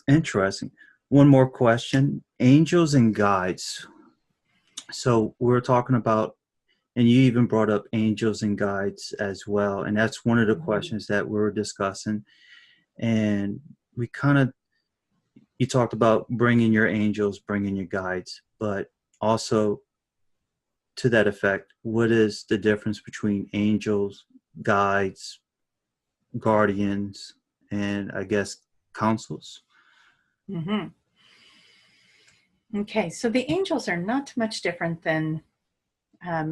Interesting. One more question. Angels and guides. So we're talking about, and you even brought up angels and guides as well. And that's one of the questions that we were discussing. And we kind of, you talked about bringing your angels, bringing your guides, but also to that effect, what is the difference between angels, guides, guardians, and I guess councils? Mm-hmm. Okay, so the angels are not much different than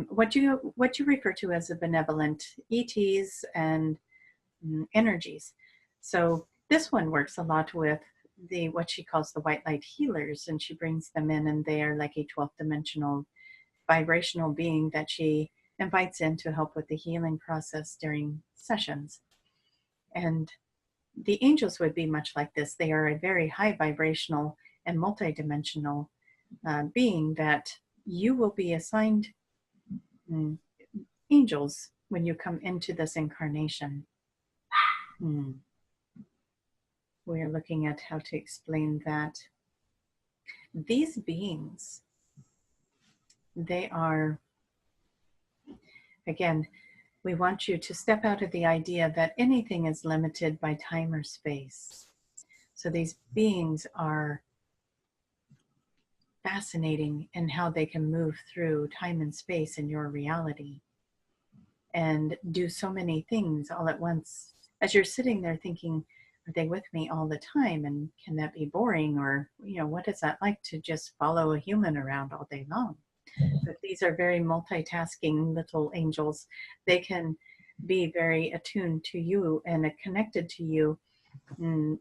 what you refer to as the benevolent ETs and energies. So this one works a lot with the what she calls the white light healers, and she brings them in, and they are like a 12th dimensional vibrational being that she invites in to help with the healing process during sessions. And the angels would be much like this. They are a very high vibrational and multidimensional being that you will be assigned angels when you come into this incarnation. We're looking at how to explain that. These beings, they are, again, we want you to step out of the idea that anything is limited by time or space. So these beings are fascinating in how they can move through time and space in your reality and do so many things all at once. As you're sitting there thinking, are they with me all the time? And can that be boring? Or, what is that like to just follow a human around all day long? But these are very multitasking little angels. They can be very attuned to you and connected to you,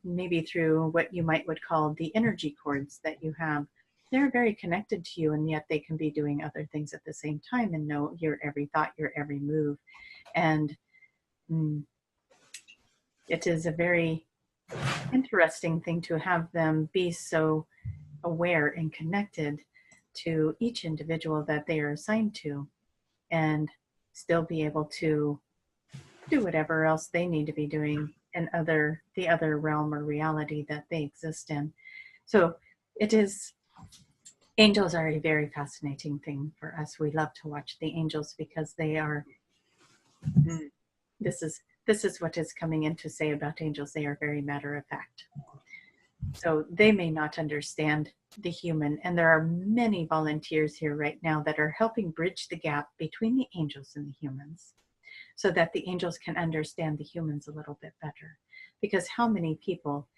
maybe through what you would call the energy cords that you have. They're very connected to you, and yet they can be doing other things at the same time and know your every thought, your every move. And it is a very interesting thing to have them be so aware and connected to each individual that they are assigned to, and still be able to do whatever else they need to be doing in the other realm or reality that they exist in. So angels are a very fascinating thing for us. We love to watch the angels because they are, this is what is coming in to say about angels. They are very matter of fact. So they may not understand the human, and there are many volunteers here right now that are helping bridge the gap between the angels and the humans so that the angels can understand the humans a little bit better. Because how many people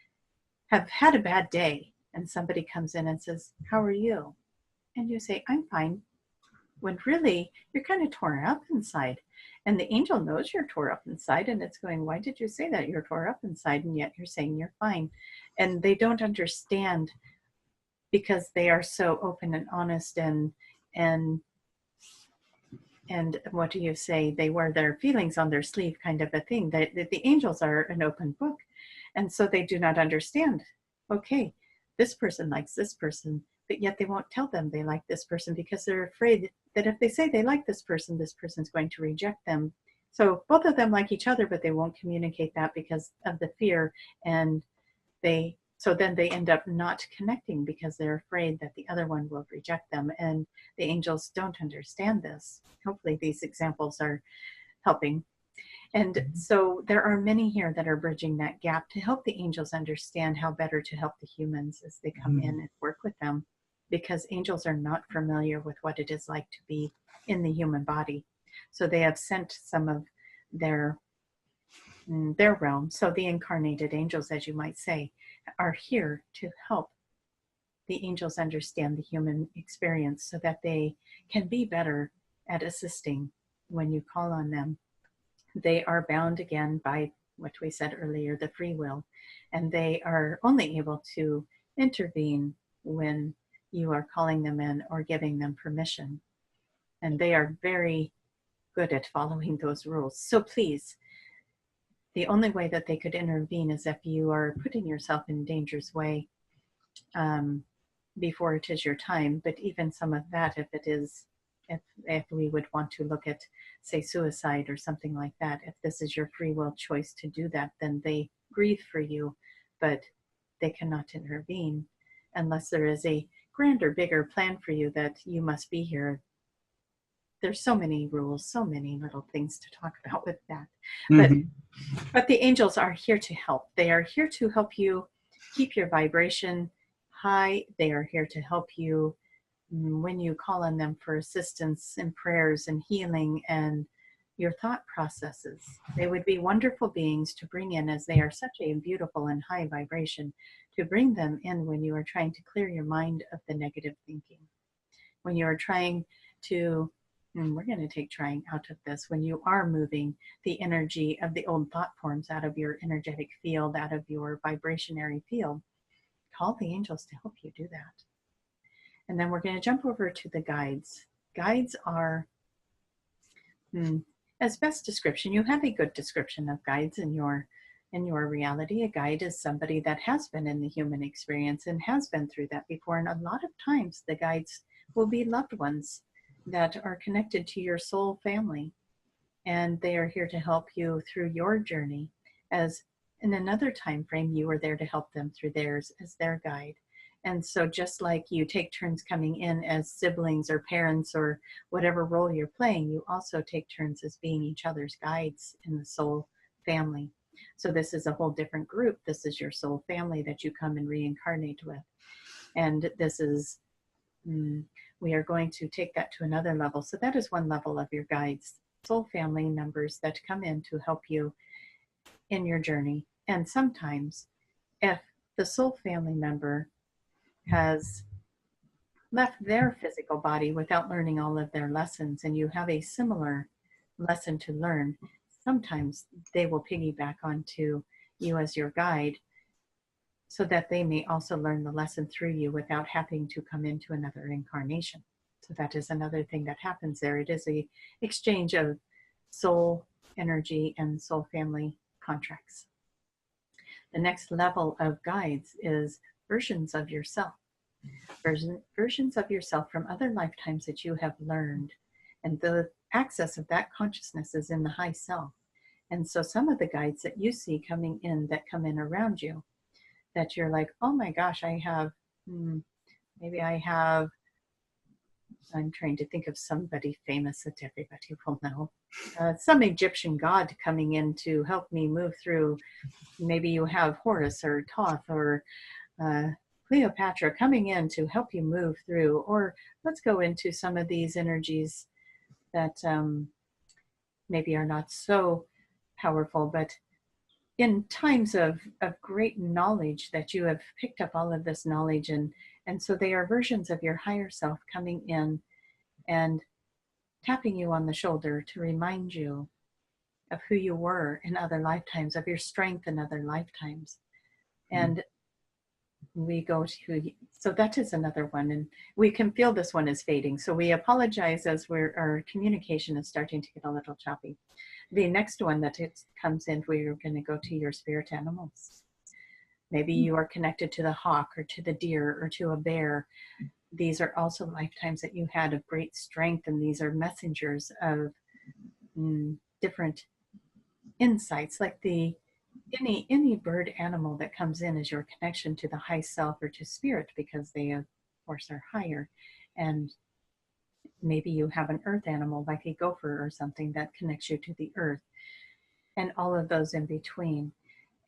have had a bad day and somebody comes in and says, how are you? And you say, I'm fine. When really you're kind of torn up inside. And the angel knows you're tore up inside, and it's going, why did you say that? You're tore up inside, and yet you're saying you're fine. And they don't understand because they are so open and honest and what do you say? They wear their feelings on their sleeve, kind of a thing. The angels are an open book. And so they do not understand. Okay, this person likes this person, but yet they won't tell them they like this person because they're afraid that if they say they like this person's going to reject them. So both of them like each other, but they won't communicate that because of the fear. And so then they end up not connecting because they're afraid that the other one will reject them. And the angels don't understand this. Hopefully these examples are helping. And so there are many here that are bridging that gap to help the angels understand how better to help the humans as they come in and work with them, because angels are not familiar with what it is like to be in the human body. So they have sent some of their realm. So the incarnated angels, as you might say, are here to help the angels understand the human experience so that they can be better at assisting when you call on them. They are bound again by what we said earlier, the free will, and they are only able to intervene when you are calling them in or giving them permission. And they are very good at following those rules. So please, the only way that they could intervene is if you are putting yourself in danger's way before it is your time. But even some of that, if we would want to look at, say, suicide or something like that, if this is your free will choice to do that, then they grieve for you. But they cannot intervene unless there is a grander, bigger plan for you that you must be here. There's so many rules, so many little things to talk about with that. But the angels are here to help. They are here to help you keep your vibration high. They are here to help you when you call on them for assistance and prayers and healing and your thought processes. They would be wonderful beings to bring in, as they are such a beautiful and high vibration, to bring them in when you are trying to clear your mind of the negative thinking. When you are trying to, we're going to take trying out of this, when you are moving the energy of the old thought forms out of your energetic field, out of your vibrationary field, call the angels to help you do that. And then we're going to jump over to the guides. Guides are, as best description, you have a good description of guides in your reality. A guide is somebody that has been in the human experience and has been through that before. And a lot of times the guides will be loved ones that are connected to your soul family. And they are here to help you through your journey, as in another time frame you were there to help them through theirs as their guide. And so just like you take turns coming in as siblings or parents or whatever role you're playing, you also take turns as being each other's guides in the soul family. So this is a whole different group. This is your soul family that you come and reincarnate with. And this is, we are going to take that to another level. So that is one level of your guides, soul family members that come in to help you in your journey. And sometimes if the soul family member has left their physical body without learning all of their lessons, and you have a similar lesson to learn, sometimes they will piggyback onto you as your guide so that they may also learn the lesson through you without having to come into another incarnation. So that is another thing that happens there. It is a exchange of soul energy and soul family contracts. The next level of guides is versions of yourself. Versions of yourself from other lifetimes that you have learned. And the access of that consciousness is in the high self. And so some of the guides that you see coming in, that come in around you, that you're like, oh my gosh, I have, maybe I have, I'm trying to think of somebody famous that everybody will know. Some Egyptian god coming in to help me move through. Maybe you have Horus or Thoth or Cleopatra coming in to help you move through. Or let's go into some of these energies that maybe are not so powerful, but in times of great knowledge that you have picked up all of this knowledge, and so they are versions of your higher self coming in and tapping you on the shoulder to remind you of who you were in other lifetimes, of your strength in other lifetimes. And we go to, so that is another one, and we can feel this one is fading. So we apologize as our communication is starting to get a little choppy. The next one that it comes in, we're going to go to your spirit animals. Maybe you are connected to the hawk or to the deer or to a bear. These are also lifetimes that you had of great strength, and these are messengers of different insights, like any bird animal that comes in is your connection to the high self or to spirit, because they of course are higher. And maybe you have an earth animal like a gopher or something that connects you to the earth, and all of those in between.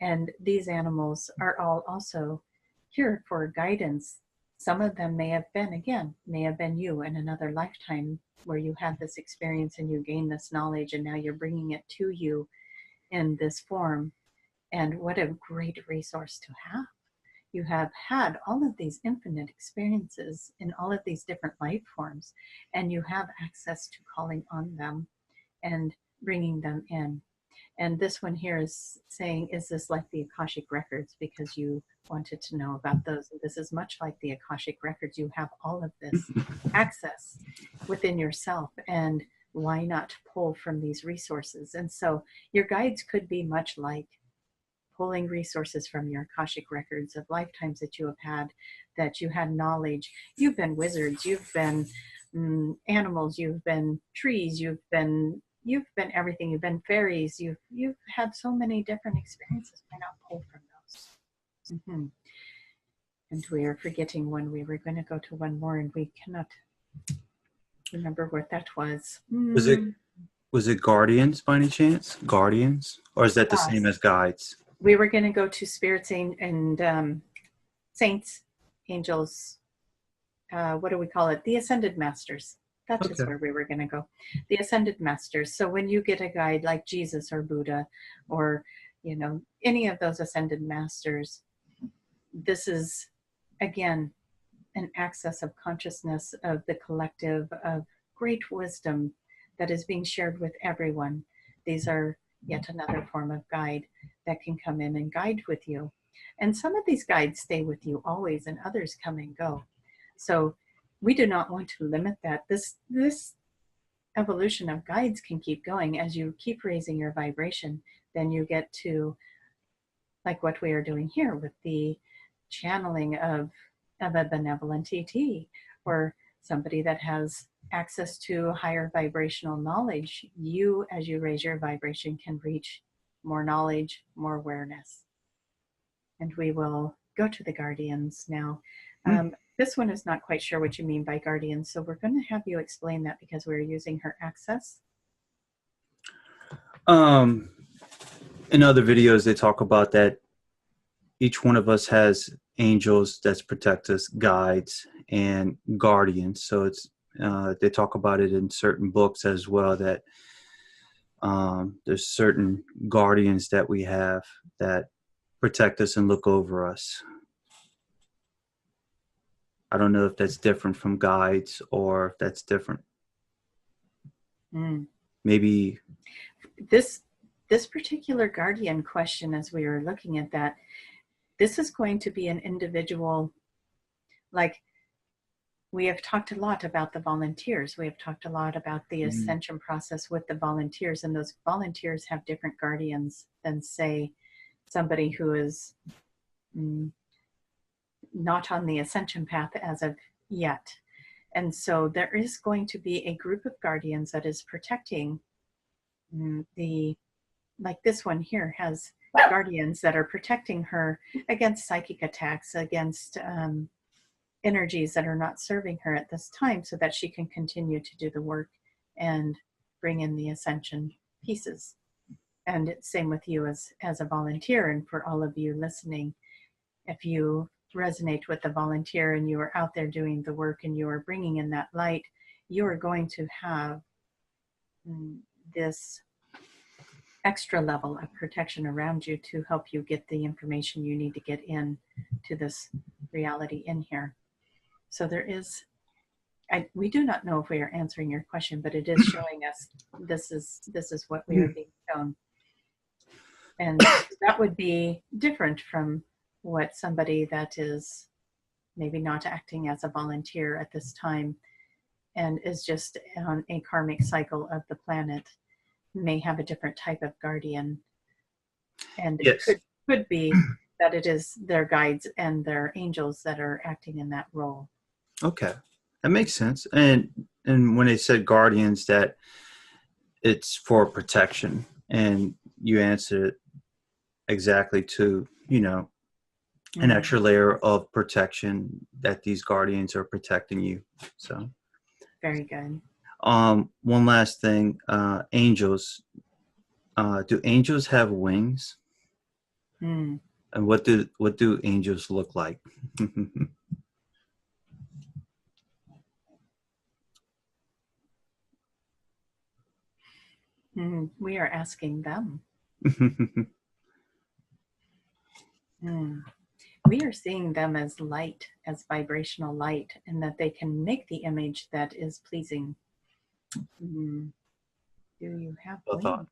And these animals are all also here for guidance. Some of them may have been you in another lifetime where you had this experience and you gained this knowledge, and now you're bringing it to you in this form. And what a great resource to have. You have had all of these infinite experiences in all of these different life forms, and you have access to calling on them and bringing them in. And this one here is saying, is this like the Akashic Records? Because you wanted to know about those. And this is much like the Akashic Records. You have all of this access within yourself, and why not pull from these resources? And so your guides could be much like pulling resources from your Akashic Records of lifetimes that you have had, that you had knowledge. You've been wizards, you've been animals, you've been trees, you've been everything, you've been fairies, you've had so many different experiences. Why not pull from those? And we are forgetting one. We were going to go to one more, and we cannot remember what that was. Was it guardians by any chance? Guardians? Or is that the same as guides? We were going to go to spirits and saints, angels. What do we call it? The ascended masters. That is where we were going to go. The ascended masters. So when you get a guide like Jesus or Buddha or, you know, any of those ascended masters, this is, again, an access of consciousness of the collective of great wisdom that is being shared with everyone. These are yet another form of guide that can come in and guide with you. And some of these guides stay with you always, and others come and go. So we do not want to limit that. This evolution of guides can keep going as you keep raising your vibration. Then you get to, like what we are doing here with the channeling of a benevolent ET or somebody that has access to higher vibrational knowledge. You, as you raise your vibration, can reach more knowledge, more awareness. And we will go to the guardians now. This one is not quite sure what you mean by guardians, so we're going to have you explain that because we're using her access. In other videos, they talk about that each one of us has angels that protect us, guides, and guardians. So it's they talk about it in certain books as well, that there's certain guardians that we have that protect us and look over us. I don't know if that's different from guides or if that's different. Maybe this particular guardian question, as we were looking at that, this is going to be an individual, like we have talked a lot about the volunteers. We have talked a lot about the ascension process with the volunteers, and those volunteers have different guardians than, say, somebody who is not on the ascension path as of yet. And so there is going to be a group of guardians that is protecting like this one here has guardians that are protecting her against psychic attacks, against energies that are not serving her at this time, so that she can continue to do the work and bring in the ascension pieces. And it's same with you as a volunteer. And for all of you listening, if you resonate with the volunteer and you are out there doing the work and you are bringing in that light, you are going to have this extra level of protection around you to help you get the information you need to get in to this reality in here. So there is, we do not know if we are answering your question, but it is showing us this is what we are being shown. And that would be different from what somebody that is maybe not acting as a volunteer at this time and is just on a karmic cycle of the planet may have a different type of guardian. And it could be that it is their guides and their angels that are acting in that role. Okay, that makes sense. And when they said guardians, that it's for protection, and you answered exactly to, you know, an extra layer of protection that these guardians are protecting you. So very good. One last thing, angels. Do angels have wings? And what do angels look like? We are asking them. We are seeing them as light, as vibrational light, and that they can make the image that is pleasing. Do you have wings?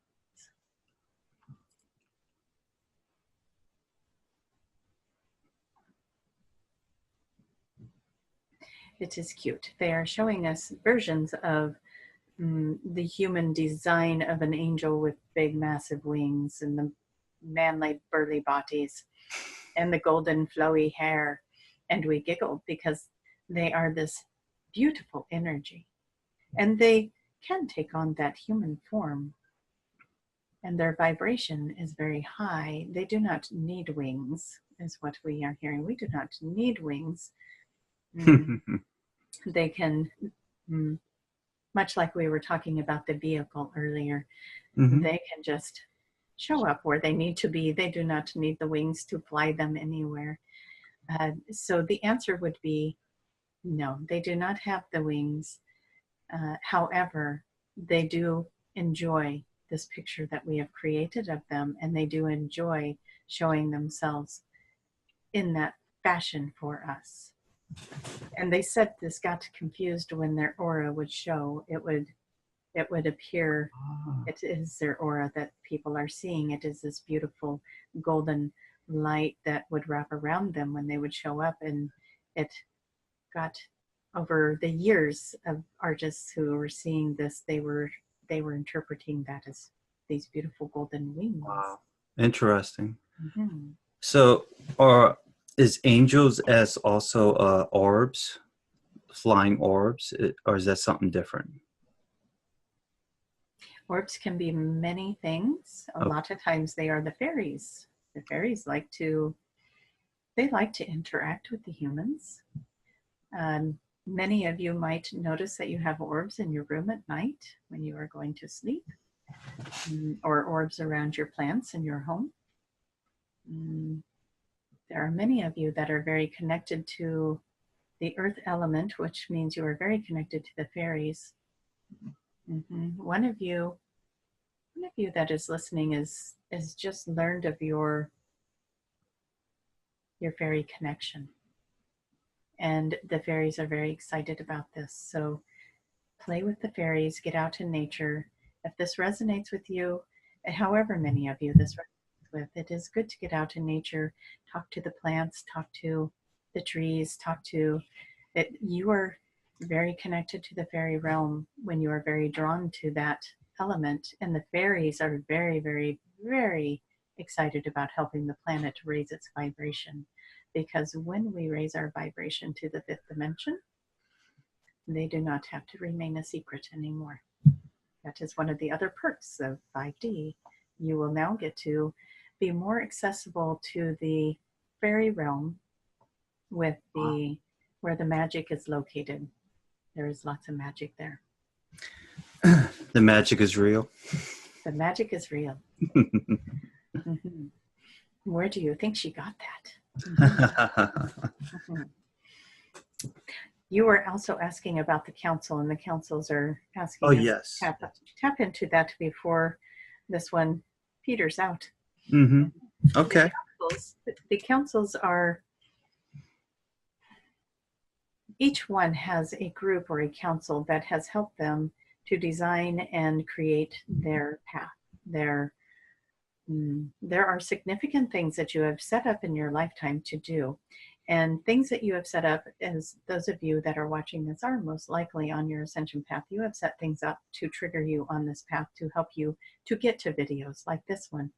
It is cute. They are showing us versions of the human design of an angel with big, massive wings and the manly, burly bodies and the golden, flowy hair. And we giggle because they are this beautiful energy. And they can take on that human form. And their vibration is very high. They do not need wings. is what we are hearing. We do not need wings. Mm, they can, mm, much like we were talking about the vehicle earlier, they can just show up where they need to be. They do not need the wings to fly them anywhere. So the answer would be no, they do not have the wings. However, they do enjoy this picture that we have created of them, and they do enjoy showing themselves in that fashion for us. And they said this got confused when their aura would show. It would appear, it is their aura that people are seeing. It is this beautiful golden light that would wrap around them when they would show up, and it got, over the years of artists who were seeing this, they were interpreting that as these beautiful golden wings. Wow, interesting. So, is angels as also orbs, flying orbs, or is that something different? Orbs can be many things. A lot of times they are the fairies. The fairies like to interact with the humans. Many of you might notice that you have orbs in your room at night when you are going to sleep, or orbs around your plants in your home. There are many of you that are very connected to the earth element, which means you are very connected to the fairies. One of you that is listening is just learned of your fairy connection. And the fairies are very excited about this. So play with the fairies, get out in nature. If this resonates with you, however many of you this resonates with, it is good to get out in nature, talk to the plants, talk to the trees, talk to it. You are very connected to the fairy realm when you are very drawn to that element. And the fairies are very, very, very excited about helping the planet to raise its vibration. Because when we raise our vibration to the 5th dimension, they do not have to remain a secret anymore. That is one of the other perks of 5D. You will now get to be more accessible to the fairy realm with where the magic is located. There is lots of magic there. The magic is real. The magic is real. Where do you think she got that? You were also asking about the council, and the councils are asking us yes. to tap into that before this one peters out. Okay. The councils are, each one has a group or a council that has helped them to design and create their path. There are significant things that you have set up in your lifetime to do, and things that you have set up, as those of you that are watching this are most likely on your ascension path, you have set things up to trigger you on this path to help you to get to videos like this one,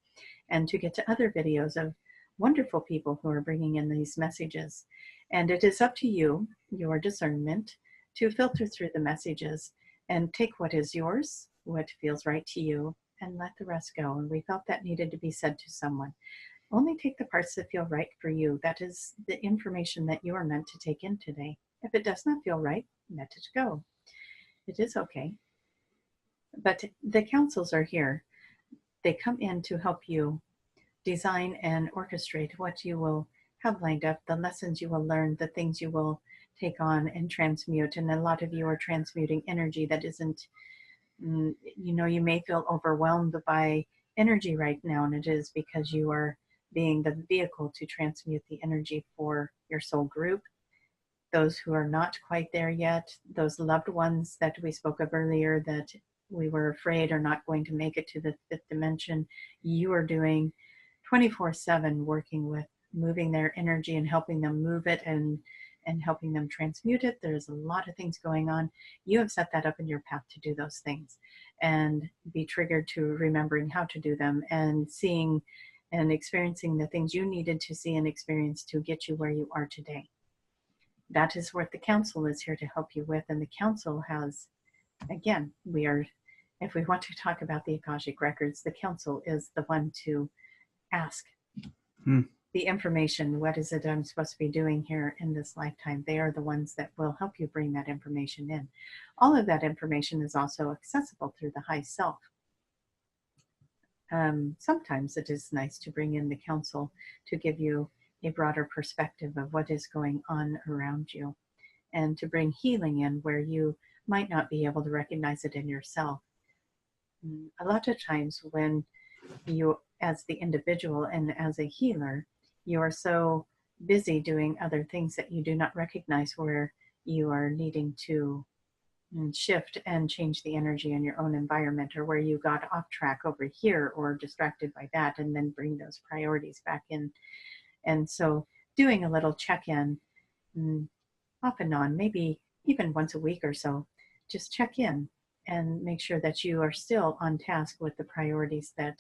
and to get to other videos of wonderful people who are bringing in these messages. And it is up to you, your discernment, to filter through the messages and take what is yours, what feels right to you, and let the rest go. And we felt that needed to be said to someone. Only take the parts that feel right for you. That is the information that you are meant to take in today. If it does not feel right, let it go. It is okay. But the councils are here. They come in to help you design and orchestrate what you will have lined up, the lessons you will learn, the things you will take on and transmute. And a lot of you are transmuting energy that isn't, you may feel overwhelmed by energy right now, and it is because you are being the vehicle to transmute the energy for your soul group. Those who are not quite there yet, those loved ones that we spoke of earlier that we were afraid are not going to make it to the 5th dimension, you are doing 24/7 working with moving their energy and helping them move it and helping them transmute it. There's a lot of things going on. You have set that up in your path to do those things and be triggered to remembering how to do them and seeing and experiencing the things you needed to see and experience to get you where you are today. That is what the council is here to help you with. And the council has, again, if we want to talk about the Akashic records, the council is the one to ask. the information, what is it I'm supposed to be doing here in this lifetime, they are the ones that will help you bring that information in. All of that information is also accessible through the high self. Sometimes it is nice to bring in the council to give you a broader perspective of what is going on around you, and to bring healing in where you might not be able to recognize it in yourself. A lot of times when you, as the individual and as a healer, you are so busy doing other things that you do not recognize where you are needing to shift and change the energy in your own environment, or where you got off track over here or distracted by that, and then bring those priorities back in. And so doing a little check-in off and on, maybe even once a week or so, just check in and make sure that you are still on task with the priorities that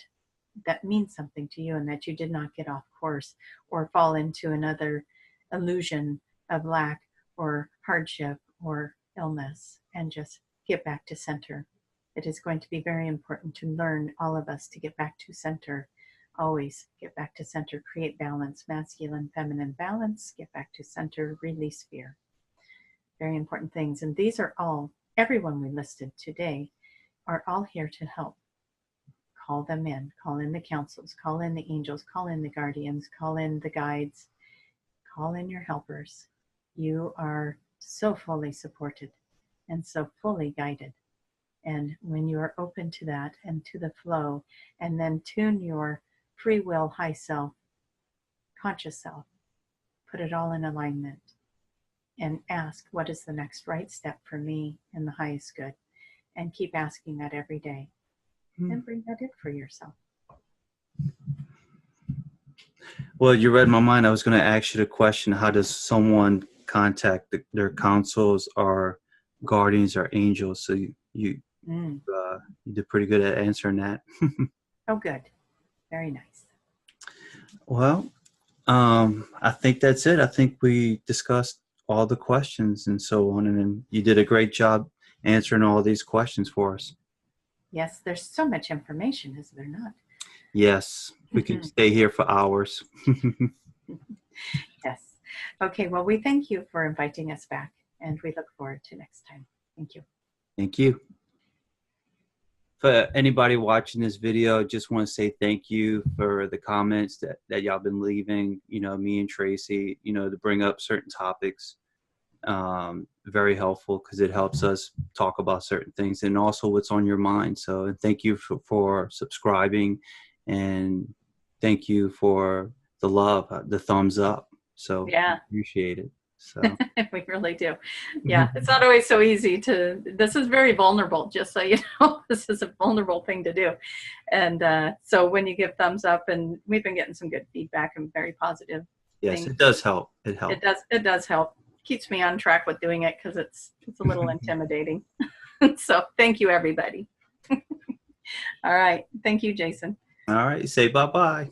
mean something to you, and that you did not get off course or fall into another illusion of lack or hardship or illness, and just get back to center. It is going to be very important to learn, all of us, to get back to center. Always get back to center, create balance, masculine, feminine balance, get back to center, release fear. Very important things. And these are all, everyone we listed today are all here to help. Call them in, call in the councils, call in the angels, call in the guardians, call in the guides, call in your helpers. You are so fully supported and so fully guided. And when you are open to that and to the flow, and then tune your free will, high self, conscious self, put it all in alignment, and ask, what is the next right step for me in the highest good? And keep asking that every day. And bring that in for yourself. Well, you read my mind. I was going to ask you the question, how does someone contact their councils or guardians or angels? So you did pretty good at answering that. Oh, good. Very nice. Well, I think that's it. I think we discussed all the questions and so on, and then you did a great job answering all these questions for us. Yes, there's so much information, is there not? Yes, we can stay here for hours. Yes. Okay, well, we thank you for inviting us back, and we look forward to next time. Thank you. Thank you. For anybody watching this video, just want to say thank you for the comments that y'all been leaving, me and Tracy, to bring up certain topics. Very helpful, because it helps us talk about certain things and also what's on your mind. So thank you for subscribing, and thank you for the love, the thumbs up. So yeah, appreciate it. So we really do. Yeah, it's not always so easy this is very vulnerable, just so you know. This is a vulnerable thing to do. And so when you give thumbs up, and we've been getting some good feedback and very positive yes, things. it does help. It helps. It does help. Keeps me on track with doing it, because it's a little intimidating. So thank you, everybody. All right. Thank you, Jason. All right. Say bye-bye.